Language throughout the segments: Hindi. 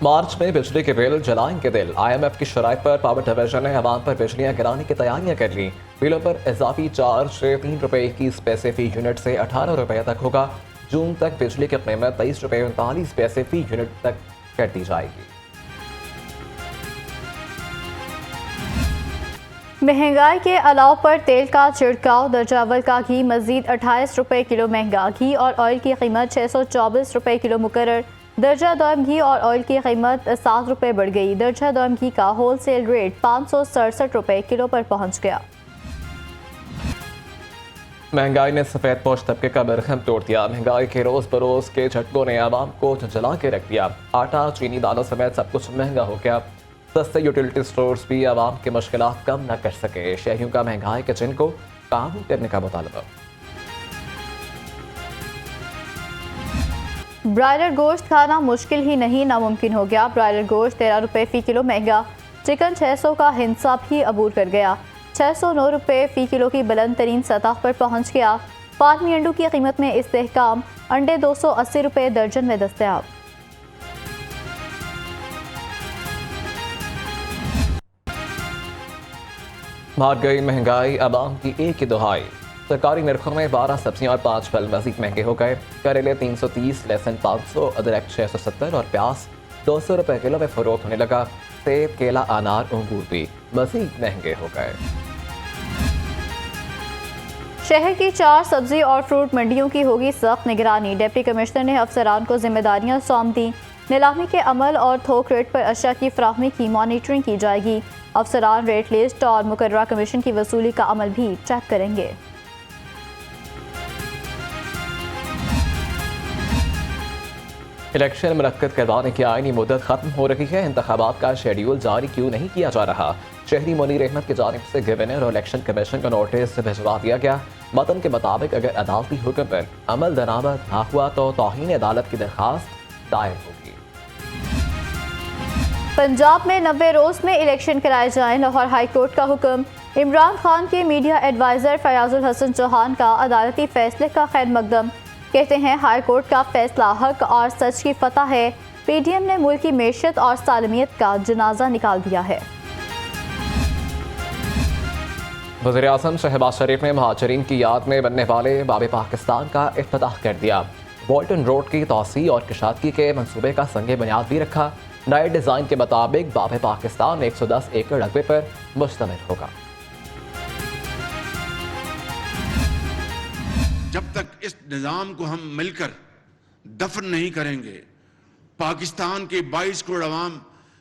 मार्च में बिजली के बिल जलाएंगे दिल। IMF की शराइत पर पावर डिवीजन ने अवाम पर बिजलियां गिराने की तैयारियां कर ली। बिलों पर इजाफी चार्ज ₹3.21 फी यूनिट से ₹18 तक होगा। जून तक बिजली की कीमत ₹23.39 फी यूनिट तक कर दी जाएगी। महंगाई के अलाव पर तेल का छिड़काव, दर्जा अव्वल का घी मजीद ₹28 किलो महंगा। घी और ऑयल की कीमत ₹624 किलो मुकर्रर। दर्जा दोम घी और ऑयल की कीमत ₹7 बढ़ गई। दर्जा दोम घी का होल सेल रेट ₹567 किलो पर पहुंच गया। महंगाई ने सफेद पोश तबके का बरखम तोड़ दिया। महंगाई के रोज बरोज के झटकों ने आवाम को झंझला के रख दिया। आटा, चीनी, दालों समेत सब कुछ महंगा हो गया। सस्ते यूटिलिटी स्टोर्स भी आवाम की मुश्किलात कम न कर सके। शहरियों का महंगाई के चिन्ह को काबू करने का मुतालबा। ब्रायलर गोश्त खाना मुश्किल ही नहीं नामुमकिन हो गया। ब्रायलर गोश्त ₹13 फी किलो महंगा। चिकन 600 का हिंसा भी अबूर कर गया। ₹609 फी किलो की बुलंद तरीन सतह पर पहुंच गया। फार्मी अंडों की कीमत में इस्तेहकाम। अंडे ₹280 दर्जन में दस्तयाब। भाग गई महंगाई, आवाम की एक ही दुहाई। सरकारी नरखों में 12 सब्जियां और 5 फल मजीद महंगे हो गए। करेले 330, लहसुन 500, अदरक 670 और प्याज ₹200 किलो में फरोख्त होने लगा। सेब, केला, अनार, अंगूर भी मजीद महंगे हो गए। शहर की 4 सब्जी और फ्रूट मंडियों की होगी सख्त निगरानी। डिप्टी कमिश्नर ने अफसरान को जिम्मेदारियां सौंप दी। नीलामी के अमल और थोक रेट पर अशिया की फ्राहमी की मॉनिटरिंग की जाएगी। अफसरान रेट लिस्ट और मुकर्ररा कमीशन की वसूली का अमल भी चेक करेंगे। इलेक्शन मुनक्कद करवाने की आईनी मुद्दत खत्म हो रही है। इंतखाबात का शेड्यूल जारी क्यों नहीं किया जा रहा? शहरी मुनीर अहमद की जानिब से गवर्नर और इलेक्शन कमीशन को नोटिस भिजवा दिया गया। मतन के मुताबिक अगर अदालती हुक्म पर अमल दरामद ना हुआ तो तौहीन अदालत की दरखास्त दायर होगी। पंजाब में 90 रोज में इलेक्शन कराए जाएं। लाहौर हाई कोर्ट का हुक्म। इमरान खान के मीडिया एडवाइजर फयाजुल हसन चौहान का अदालती फैसले का खैर मकदम। कहते हैं हाई कोर्ट का फैसला हक और सच की फतह है। पीडीएम ने मुल्क की मैशत और सालमियत का जनाजा निकाल दिया है। वज़ीर-ए-आज़म शहबाज शरीफ ने महाजरीन की याद में बनने वाले बाब पाकिस्तान का इफ्तिताह कर दिया। वॉल्टन रोड की तोसी और कुशादगी के मंसूबे का संगे बुनियाद भी रखा। नए डिज़ाइन के मुताबिक बाब पाकिस्तान 110 एकड़ रकबे पर मुश्तमिल होगा। जब तक इस निज़ाम को हम मिलकर दफन नहीं करेंगे, पाकिस्तान के 22 करोड़ अवाम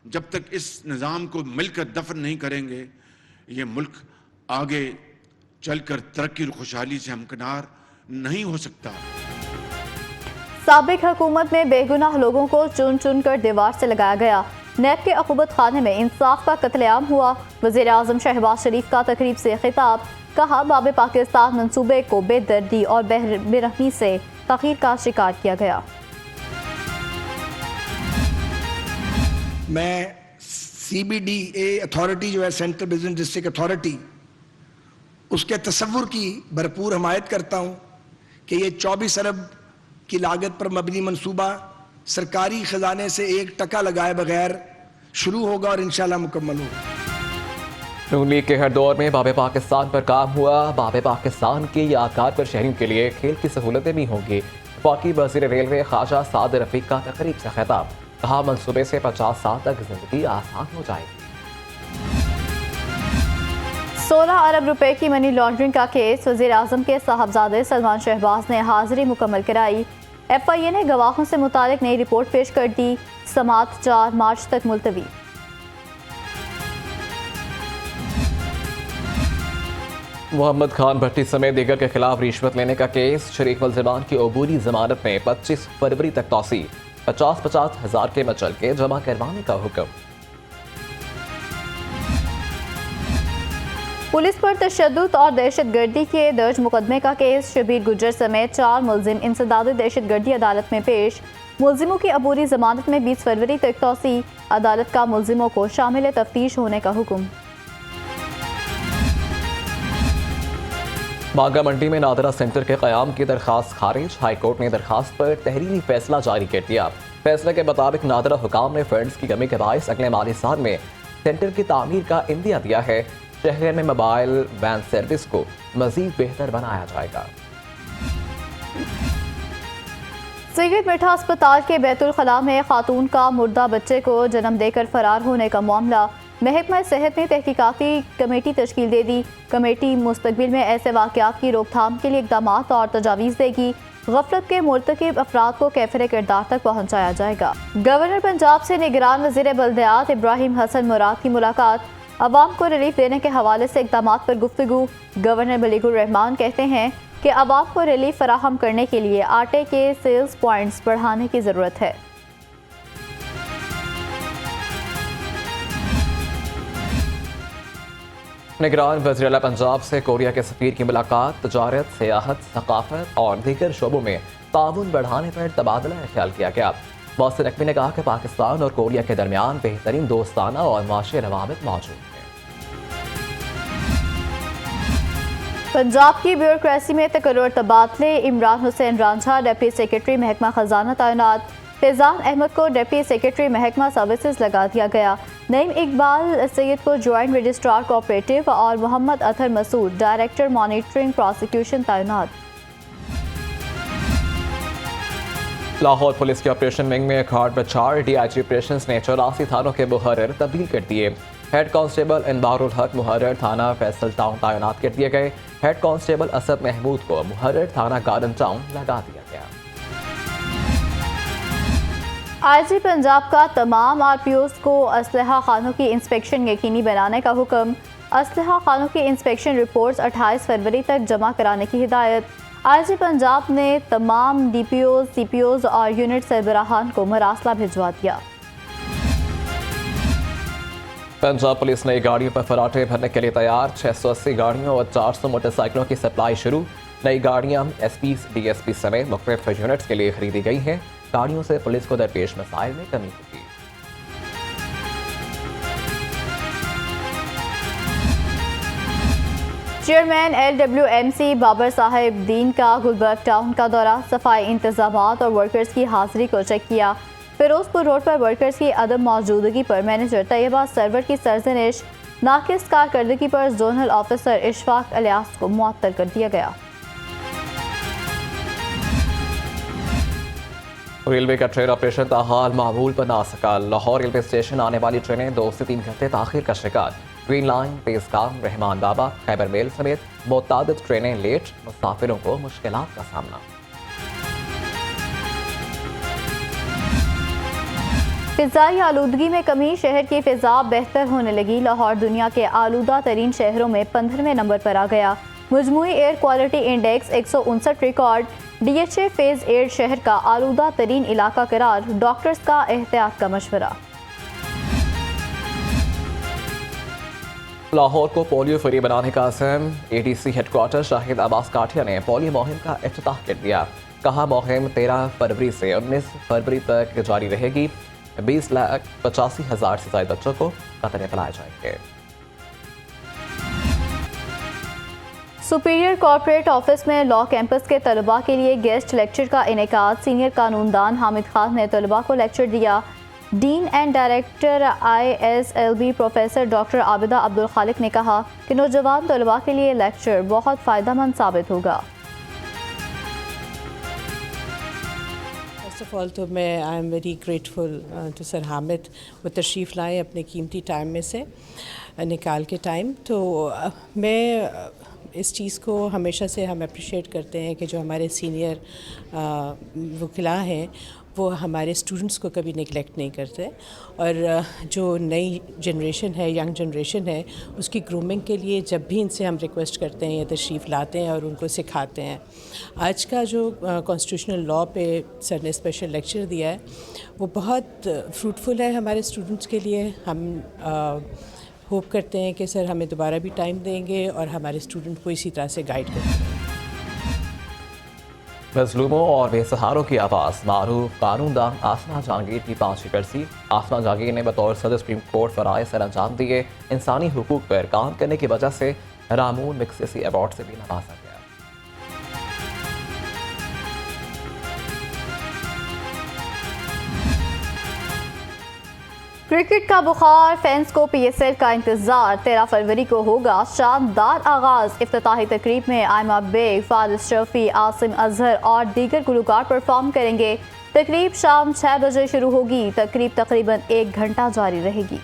जब तक इस निज़ाम को मिलकर दफन नहीं करेंगे, ये मुल्क आगे चलकर तरक्की और खुशहाली से हमकिनार नहीं हो सकता। साबिक हुकूमत में बेगुनाह लोगों को चुन चुन कर दीवार से लगाया गया। नैब के अक़ूबत खाने में इंसाफ का कत्लेआम हुआ। वज़ीर-ए-आज़म शहबाज शरीफ का तकरीब से खिताब। कहा बाब पाकिस्तान मंसूबे को बेदर्दी और बेरहमी से तग़यीर का शिकार किया गया। मैं CBDA अथॉरिटी जो है, सेंट्रल बिजनेस डिस्ट्रिक्ट अथॉरिटी, उसके तसव्वुर की भरपूर हमायत करता हूँ कि ये 24 अरब की लागत पर मबनी मंसूबा सरकारी खजाने से 1 टका लगाए बगैर शुरू होगा और इंशाल्लाह मुकम्मल होगा। नून लीग के हर दौर में बाब पाकिस्तान पर काम हुआ। बाब पाकिस्तान के यादगार पर शहरियों के लिए खेल की सहूलतें भी होंगी। वफाकी वज़ीर रेलवे ख्वाजा साद रफीक का तकरीब से खिताब। कहा मंसूबे से 50 साल तक जिंदगी आसान हो जाएगी। 16 अरब रुपए की मनी लॉन्ड्रिंग का केस। वज़ीर-ए-आज़म के साहबजादे सलमान शहबाज ने हाजिरी मुकम्मल कराई। FIA ने गवाहों से मुतालिक नई रिपोर्ट पेश कर दी। समाअत 4 मार्च तक मुलतवी। मोहम्मद खान भट्टी समेत दीगर के खिलाफ रिश्वत लेने का केस। शरीक मुल्ज़िमान की अबूरी जमानत में 25 फरवरी तक तौसी। 50-50 हज़ार के मचल के जमा करवाने का हुक्म। पुलिस पर तशद्दुद और दहशतगर्दी के दर्ज मुकदमे का केस। शबीर गुज्जर समेत 4 मुलजिम इंसदाद दहशतगर्दी अदालत में पेश। मुलजिमों की अबूरी जमानत में 20 फरवरी तक तौसी। अदालत का मुलजिमों को शामिल तफ्तीश होने का हुक्म। बांगा मंडी में नादरा सेंटर के क़याम की दरखास्त खारिज। हाई कोर्ट ने दरखास्त पर तहरीरी फैसला जारी कर दिया। फैसले के मुताबिक नादरा हुकाम ने फंड्स की कमी के बायस अगले माली साल में सेंटर की तामीर का इंदिया दिया है। शहर में मोबाइल वैन सर्विस को मजीद बेहतर बनाया जाएगा। सैयद मिठा अस्पताल के बैतुल खला में खातून का मुर्दा बच्चे को जन्म देकर फरार होने का मामला, महकमा सेहत ने तहकीकाती कमेटी तश्कील दे दी। कमेटी मुस्तकबिल में ऐसे वाक़यात की रोकथाम के लिए इक़दाम और तजावीज़ देगी। गफलत के मुर्तकिब अफराद को कैफिर किरदार तक पहुँचाया जाएगा। गवर्नर पंजाब से निगरान वज़ीर बल्दियात इब्राहिम हसन मुराद की मुलाकात, अवाम को रिलीफ देने के हवाले से इक़दाम पर गुफ्तगू। गवर्नर मलिकुर रहमान कहते हैं कि अवाम को रिलीफ फराहम करने के लिए आटे के सेल्स पॉइंट्स बढ़ाने की ज़रूरत है। निगरान वज़ीर आला पंजाब से कोरिया के सफ़ीर की मुलाकात, तजारत, सियाहत, सकाफत और दीगर शोबों में ताउन बढ़ाने पर तबादला ख्याल किया गया। मौसर नकवी ने कहा कि पाकिस्तान और कोरिया के दरमियान बेहतरीन दोस्ताना और माशी रवाबित मौजूद हैं। पंजाब की ब्यूरोक्रेसी में तकर्रुर तबादले, इमरान हुसैन रांझा डिप्टी सेक्रेटरी महकमा खजाना तैनात, फैजान अहमद को डिप्टी सेक्रेटरी महकमा सर्विसेज लगा दिया गया। नईम इकबाल सैयद को ज्वाइंट रजिस्ट्रार कोऑपरेटिव और Mohammad Athar Masood director monitoring prosecution तैनात। लाहौर पुलिस के ऑपरेशन विंग में खाट बचार DIG ऑपरेशंस ने 84 थानों के मुहर्रिर तब्दील कर दिए। हेड कांस्टेबल इनबारुल हक मुहर्रिर थाना फैसल टाउन तैनात कर दिए गए। हेड कांस्टेबल असद महमूद को मुहर्रिर थाना गार्डन टाउन लगा दिया गया। IG पंजाब का तमाम RPOs को असलहा खानों की इंस्पेक्शन यकीनी बनाने का हुक्म। असलहा खानों की इंस्पेक्शन रिपोर्ट्स 28 फरवरी तक जमा कराने की हिदायत। IG पंजाब ने तमाम DPOs, CPOs और यूनिट सरबराहान को मरासला भिजवा दिया। पंजाब पुलिस नई गाड़ियों पर फराटे भरने के लिए तैयार। 680 गाड़ियों और 400 मोटरसाइकिलों की सप्लाई शुरू। नई गाड़ियां SPs, DSP समेत मुख्तलिफ यूनिट्स के लिए खरीदी गई हैं। गाड़ियों से पुलिस को दरपेश मसाइल में कमी होगी। चेयरमैन LWMC बाबर साहिब दीन का गुलबर्ग टाउन का दौरा, सफाई इंतजामात और वर्कर्स की हाजिरी को चेक किया। फिरोजपुर रोड पर वर्कर्स की अदम मौजूदगी पर मैनेजर तैयबा सरवर की सरजनिश, नाकिस कारकर्दगी पर जोनल ऑफिसर इशफाक अलियास को मुअत्तल कर दिया गया। रेलवे का ट्रेन ऑपरेशन ताहाल मामूल पर ना सका। लाहौर रेलवे स्टेशन आने वाली ट्रेनें 2 से 3 घंटे ताखिर का शिकार। ग्रीन लाइन, पेशकाम, रहमान बाबा, खैबर मेल समेत मुतादिद ट्रेनें लेट, मुसाफिरों को मुश्किलात का सामना। फिजाई आलूदगी में कमी, शहर की फिजा बेहतर होने लगी। लाहौर दुनिया के आलूदा तरीन शहरों में 15वें नंबर पर आ गया। मुजमुई air quality index 159 record. DHA phase 8 शहर का आलूदा तरीन इलाका करार, डॉक्टर्स का एहतियात का मशवरा। लाहौर को पोलियो फ्री बनाने का अज़म, ADC हेडक्वार्टर शाहिद अब्बास काठिया ने पोलियो मुहिम का इफ्तिताह कर दिया। कहा मुहिम 13 फरवरी से 19 फरवरी तक जारी रहेगी। 20,85,000 से ज्यादा बच्चों को कतरे पिलाए जाएंगे। सुपीरियर कॉर्पोरेट ऑफिस में लॉ कैंपस के तलबा के लिए गेस्ट लेक्चर का इनेकाद, सीनियर कानूनदान हामिद खान ने तलबा को लेक्चर दिया। Dean and director ISLB professor doctor Abida Abdul Khaliq ने कहा कि नौजवान तलबा के लिए लेक्चर बहुत फ़ायदेमंद साबित होगा। फर्स्ट ऑफ ऑल तो मैं I am very grateful to sir Hamid, वो तशरीफ़ लाए अपने कीमती टाइम में से निकाल के टाइम। तो मैं इस चीज़ को हमेशा से हम अप्रिशिएट करते हैं कि जो हमारे सीनियर वकीला हैं वो हमारे स्टूडेंट्स को कभी निगलेक्ट नहीं करते, और जो नई जनरेशन है, यंग जनरेशन है, उसकी ग्रूमिंग के लिए जब भी इनसे हम रिक्वेस्ट करते हैं या तशरीफ़ लाते हैं और उनको सिखाते हैं। आज का जो कॉन्स्टिट्यूशनल लॉ पे सर ने स्पेशल लेक्चर दिया है वो बहुत फ्रूटफुल है हमारे स्टूडेंट्स के लिए। हम होप करते हैं कि सर हमें दोबारा भी टाइम देंगे और हमारे स्टूडेंट को इसी तरह से गाइड करेंगे। मजलूमों और बेसहारों की आवाज़, मारूफ कानूनदान आसमा जहांगीर की 5वीं बरसी। आसमा जहांगीर ने बतौर सदर सुप्रीम कोर्ट फ़राइज़ सर अंजाम दिए। इंसानी हुकूक पर काम करने की वजह से रामून मिक्सेसी अवार्ड से भी नवाजा गया। क्रिकेट का बुखार, फैंस को PSL का इंतजार। 13 फरवरी को होगा शानदार आगाज। इफ्तिताही तकरीब में आयमा बेग, फारिस शफी, आसिम अजहर और दीगर गुलकार परफॉर्म करेंगे। तकरीब शाम 6 बजे शुरू होगी। तकरीब तकरीबन 1 घंटा जारी रहेगी।